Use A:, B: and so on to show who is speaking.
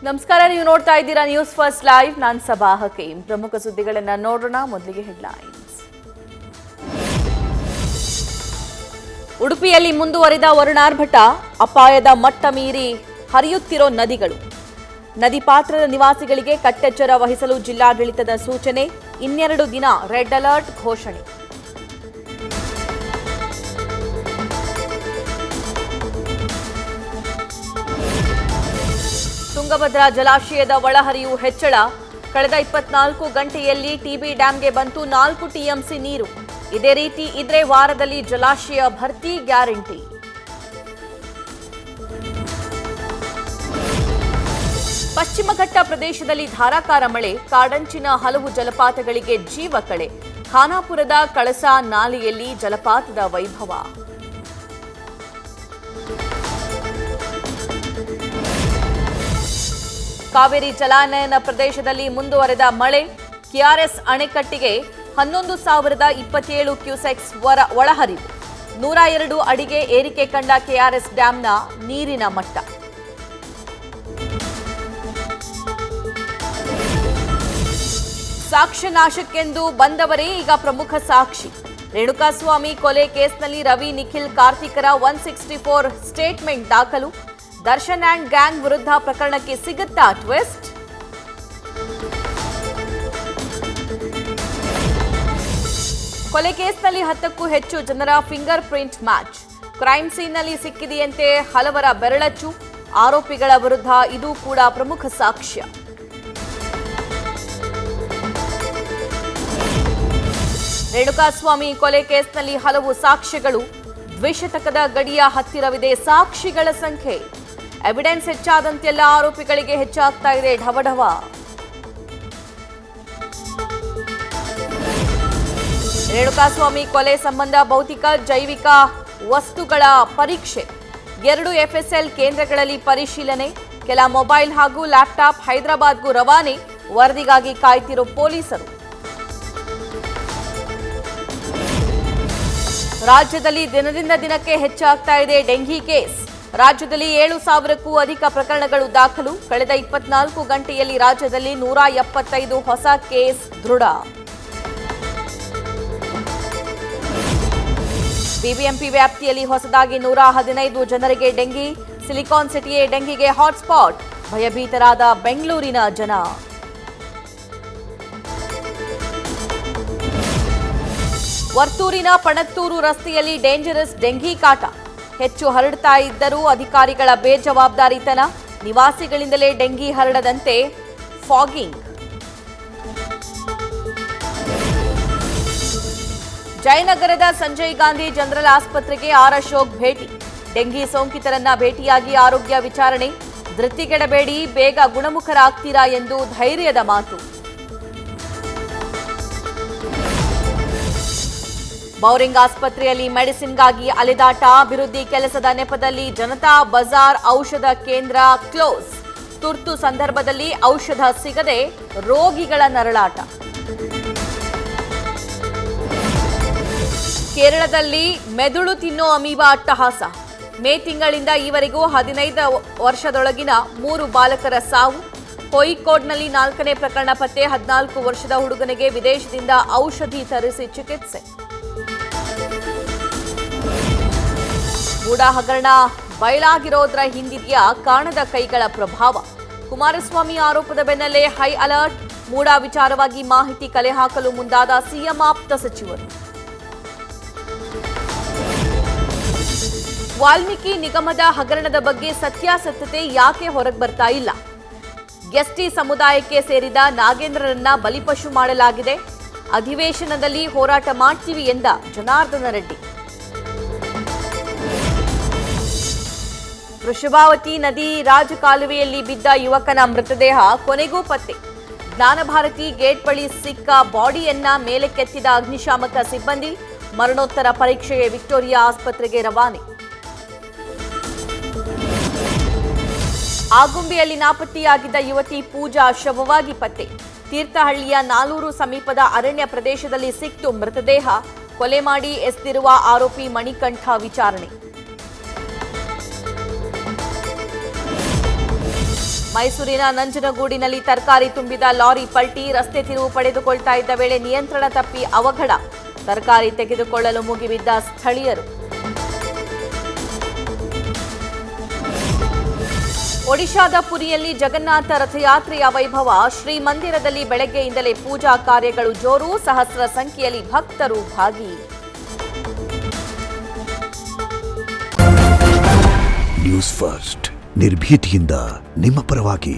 A: ನಮಸ್ಕಾರ, ನೀವು ನೋಡ್ತಾ ಇದ್ದೀರಾ ನ್ಯೂಸ್ ಫಸ್ಟ್ ಲೈವ್. ನಾನು ಸಬಾ ಹಕೀಂ. ಪ್ರಮುಖ ಸುದ್ದಿಗಳನ್ನು ನೋಡೋಣ. ಮೊದಲಿಗೆ ಹೆಡ್ಲೈನ್ಸ್. ಉಡುಪಿಯಲ್ಲಿ ಮುಂದುವರಿದ ವರುಣಾರ್ಭಟ, ಅಪಾಯದ ಮಟ್ಟ ಮೀರಿ ಹರಿಯುತ್ತಿರೋ ನದಿಗಳು. ನದಿ ಪಾತ್ರದ ನಿವಾಸಿಗಳಿಗೆ ಕಟ್ಟೆಚ್ಚರ ವಹಿಸಲು ಜಿಲ್ಲಾಡಳಿತದ ಸೂಚನೆ. 12 ದಿನ ರೆಡ್ ಅಲರ್ಟ್ ಘೋಷಣೆ. ತುಂಗಭದ್ರಾ ಜಲಾಶಯದ ಒಳಹರಿವು ಹೆಚ್ಚಳ. ಕಳೆದ 24 ಗಂಟೆಯಲ್ಲಿ ಟಿಬಿ ಡ್ಯಾಂಗೆ ಬಂತು 4 ಟಿಎಂಸಿ ನೀರು. ಇದೇ ರೀತಿ ಇದ್ರೆ ವಾರದಲ್ಲಿ ಜಲಾಶಯ ಭರ್ತಿ ಗ್ಯಾರಂಟಿ. ಪಶ್ಚಿಮ ಘಟ್ಟ ಪ್ರದೇಶದಲ್ಲಿ ಧಾರಾಕಾರ ಮಳೆ. ಕಾಡಂಚಿನ ಹಲವು ಜಲಪಾತಗಳಿಗೆ ಜೀವ ಕಳೆ. ಖಾನಾಪುರದ ಕಳಸಾ ನಾಲೆಯಲ್ಲಿ ಜಲಪಾತದ ವೈಭವ. ಕಾವೇರಿ ಜಲಾನಯನ ಪ್ರದೇಶದಲ್ಲಿ ಮುಂದುವರೆದ ಮಳೆ. ಕೆಆರ್ಎಸ್ ಅಣೆಕಟ್ಟಿಗೆ 11,027 ಕ್ಯೂಸೆಕ್ಸ್ ಒಳಹರಿವು. 102 ಅಡಿಗೆ ಏರಿಕೆ ಕಂಡ ಕೆಆರ್ಎಸ್ ಡ್ಯಾಂನ ನೀರಿನ ಮಟ್ಟ. ಸಾಕ್ಷ್ಯ ನಾಶಕ್ಕೆಂದು ಬಂದವರೇ ಈಗ ಪ್ರಮುಖ ಸಾಕ್ಷಿ. ರೇಣುಕಾಸ್ವಾಮಿ ಕೊಲೆ ಕೇಸ್ನಲ್ಲಿ ರವಿ, ನಿಖಿಲ್, ಕಾರ್ತಿಕರ 164 ಸ್ಟೇಟ್ಮೆಂಟ್ ದಾಖಲು. ದರ್ಶನ್ ಅಂಡ್ ಗ್ಯಾಂಗ್ ವಿರುದ್ಧ ಪ್ರಕರಣಕ್ಕೆ ಸಿಗುತ್ತಾ ಟ್ವಿಸ್ಟ್? ಕೊಲೆ ಕೇಸ್ನಲ್ಲಿ 10ಕ್ಕೂ ಹೆಚ್ಚು ಜನರ ಫಿಂಗರ್ ಪ್ರಿಂಟ್ ಮ್ಯಾಚ್. ಕ್ರೈಮ್ ಸೀನ್ನಲ್ಲಿ ಸಿಕ್ಕಿದೆಯಂತೆ ಹಲವರ ಬೆರಳಚ್ಚು. ಆರೋಪಿಗಳ ವಿರುದ್ಧ ಇದು ಕೂಡ ಪ್ರಮುಖ ಸಾಕ್ಷ್ಯ. ರೇಣುಕಾಸ್ವಾಮಿ ಕೊಲೆ ಕೇಸ್ನಲ್ಲಿ ಹಲವು ಸಾಕ್ಷ್ಯಗಳು. ದ್ವಿಶತಕದ ಗಡಿಯ ಹತ್ತಿರವಿದೆ ಸಾಕ್ಷಿಗಳ ಸಂಖ್ಯೆ. ಎವಿಡೆನ್ಸ್ ಹೆಚ್ಚಾದಂತೆಲ್ಲ ಆರೋಪಿಗಳಿಗೆ ಹೆಚ್ಚಾಗ್ತಾ ಇದೆ ಢವಢವ. ರೇಣುಕಾಸ್ವಾಮಿ ಕೊಲೆ ಸಂಬಂಧ ಭೌತಿಕ, ಜೈವಿಕ ವಸ್ತುಗಳ ಪರೀಕ್ಷೆ. 2 ಎಫ್ಎಸ್ಎಲ್ ಕೇಂದ್ರಗಳಲ್ಲಿ ಪರಿಶೀಲನೆ. ಕೆಲ ಮೊಬೈಲ್ ಹಾಗೂ ಲ್ಯಾಪ್ಟಾಪ್ ಹೈದರಾಬಾದ್ಗೂ ರವಾನೆ. ವರದಿಗಾಗಿ ಕಾಯ್ತಿರೋ ಪೊಲೀಸರು. ರಾಜ್ಯದಲ್ಲಿ ದಿನದಿಂದ ದಿನಕ್ಕೆ ಹೆಚ್ಚಾಗ್ತಾ ಇದೆ ಡೆಂಘಿ ಕೇಸ್. ರಾಜ್ಯದಲ್ಲಿ 7,000ಕ್ಕೂ ಅಧಿಕ ಪ್ರಕರಣಗಳು ದಾಖಲು. ಕಳೆದ 24 ಗಂಟೆಯಲ್ಲಿ ರಾಜ್ಯದಲ್ಲಿ 175 ಹೊಸ ಕೇಸ್ ದೃಢ. ಬಿಬಿಎಂಪಿ ವ್ಯಾಪ್ತಿಯಲ್ಲಿ ಹೊಸದಾಗಿ 115 ಜನರಿಗೆ ಡೆಂಗಿ. ಸಿಲಿಕಾನ್ ಸಿಟಿಯೇ ಡೆಂಗಿಗೆ ಹಾಟ್ಸ್ಪಾಟ್. ಭಯಭೀತರಾದ ಬೆಂಗಳೂರಿನ ಜನ. ವರ್ತೂರಿನ ಪಣತ್ತೂರು ರಸ್ತೆಯಲ್ಲಿ ಡೇಂಜರಸ್ ಡೆಂಗಿ ಕಾಟ. ಹೆಚ್ಚು ಹರಡ್ತಾ ಇದ್ದರೂ ಅಧಿಕಾರಿಗಳ ಬೇಜವಾಬ್ದಾರಿತನ. ನಿವಾಸಿಗಳಿಂದಲೇ ಡೆಂಗಿ ಹರಡದಂತೆ ಫಾಗಿಂಗ್. ಜಯನಗರದ ಸಂಜಯ್ ಗಾಂಧಿ ಜನರಲ್ ಆಸ್ಪತ್ರೆಗೆ ಆರ್ ಅಶೋಕ್ ಭೇಟಿ. ಡೆಂಗಿ ಸೋಂಕಿತರನ್ನ ಭೇಟಿಯಾಗಿ ಆರೋಗ್ಯ ವಿಚಾರಣೆ. ಧೃತಿಗೆಡಬೇಡಿ, ಬೇಗ ಗುಣಮುಖರಾಗ್ತೀರಾ ಎಂದು ಧೈರ್ಯದ ಮಾತು. ಬೌರಿಂಗ್ ಆಸ್ಪತ್ರೆಯಲ್ಲಿ ಮೆಡಿಸಿನ್ಗಾಗಿ ಅಲೆದಾಟ. ಅಭಿವೃದ್ಧಿ ಕೆಲಸದ ನೆಪದಲ್ಲಿ ಜನತಾ ಬಜಾರ್ ಔಷಧ ಕೇಂದ್ರ ಕ್ಲೋಸ್. ತುರ್ತು ಸಂದರ್ಭದಲ್ಲಿ ಔಷಧ ಸಿಗದೆ ರೋಗಿಗಳ ನರಳಾಟ. ಕೇರಳದಲ್ಲಿ ಮೆದುಳು ತಿನ್ನೋ ಅಮೀಬಾ ಅಟ್ಟಹಾಸ. ಮೇ ತಿಂಗಳಿಂದ ಈವರೆಗೂ 15 ವರ್ಷದೊಳಗಿನ 3 ಬಾಲಕರ ಸಾವು. ಕೋಯಿಕೋಡ್ನಲ್ಲಿ 4ನೇ ಪ್ರಕರಣ ಪತ್ತೆ. 14 ವರ್ಷದ ಹುಡುಗನಿಗೆ ವಿದೇಶದಿಂದ ಔಷಧಿ ತರಿಸಿ ಚಿಕಿತ್ಸೆ. ಗೂಢ ಹಗರಣ ಬಯಲಾಗಿರೋದ್ರ ಹಿಂದಿದೆಯಾ ಕಾಣದ ಕೈಗಳ ಪ್ರಭಾವ? ಕುಮಾರಸ್ವಾಮಿ ಆರೋಪದ ಬೆನ್ನಲ್ಲೇ ಹೈ ಅಲರ್ಟ್. ಮೂಡಾ ವಿಚಾರವಾಗಿ ಮಾಹಿತಿ ಕಲೆ ಹಾಕಲು ಮುಂದಾದ ಸಿಎಂ ಆಪ್ತ ಸಚಿವರು. ವಾಲ್ಮೀಕಿ ನಿಗಮದ ಹಗರಣದ ಬಗ್ಗೆ ಸತ್ಯಾಸತ್ಯತೆ ಯಾಕೆ ಹೊರಗೆ ಬರ್ತಾ ಇಲ್ಲ? ಎಸ್ಟಿ ಸಮುದಾಯಕ್ಕೆ ಸೇರಿದ ನಾಗೇಂದ್ರರನ್ನ ಬಲಿಪಶು ಮಾಡಲಾಗಿದೆ. ಅಧಿವೇಶನದಲ್ಲಿ ಹೋರಾಟ ಮಾಡ್ತೀವಿ ಎಂದ ಜನಾರ್ದನ ರೆಡ್ಡಿ. ವೃಷಭಾವತಿ ನದಿ ರಾಜಕಾಲುವೆಯಲ್ಲಿ ಬಿದ್ದ ಯುವಕನ ಮೃತದೇಹ ಕೊನೆಗೂ ಪತ್ತೆ. ಜ್ಞಾನಭಾರತಿ ಗೇಟ್ ಬಳಿ ಸಿಕ್ಕ ಬಾಡಿಯನ್ನ ಮೇಲಕ್ಕೆತ್ತಿದ ಅಗ್ನಿಶಾಮಕ ಸಿಬ್ಬಂದಿ. ಮರಣೋತ್ತರ ಪರೀಕ್ಷೆಗೆ ವಿಕ್ಟೋರಿಯಾ ಆಸ್ಪತ್ರೆಗೆ ರವಾನೆ. ಆಗುಂಬೆಯಲ್ಲಿ ನಾಪತ್ತೆಯಾಗಿದ್ದ ಯುವತಿ ಪೂಜಾ ಶವವಾಗಿ ಪತ್ತೆ. ತೀರ್ಥಹಳ್ಳಿಯ ನಾಲೂರು ಸಮೀಪದ ಅರಣ್ಯ ಪ್ರದೇಶದಲ್ಲಿ ಸಿಕ್ತು ಮೃತದೇಹ. ಕೊಲೆ ಮಾಡಿ ಎಸೆದಿರುವ ಆರೋಪಿ ಮಣಿಕಂಠ ವಿಚಾರಣೆ. ಮೈಸೂರಿನ ನಂಜನಗೂಡಿನಲ್ಲಿ ತರಕಾರಿ ತುಂಬಿದ ಲಾರಿ ಪಲ್ಟಿ, ರಸ್ತೆ ತಿರುವು ಪಡೆದುಕೊಳ್ತಾ ಇದ್ದ ವೇಳೆ ನಿಯಂತ್ರಣ ತಪ್ಪಿ ಅವಘಡ. ತರಕಾರಿ ತೆಗೆದುಕೊಳ್ಳಲು ಮುಗಿಬಿದ್ದ ಸ್ಥಳೀಯರು. ಒಡಿಶಾದ ಪುರಿಯಲ್ಲಿ ಜಗನ್ನಾಥ ರಥಯಾತ್ರೆಯ ವೈಭವ. ಶ್ರೀಮಂದಿರದಲ್ಲಿ ಬೆಳಗ್ಗೆಯಿಂದಲೇ ಪೂಜಾ ಕಾರ್ಯಗಳು ಜೋರು. ಸಹಸ್ರ ಸಂಖ್ಯೆಯಲ್ಲಿ ಭಕ್ತರು ಭಾಗಿ.
B: ನ್ಯೂಸ್ ಫಸ್ಟ್ ನಿರ್ಭೀತಿಯಿಂದ ನಿಮ್ಮ ಪರವಾಗಿ.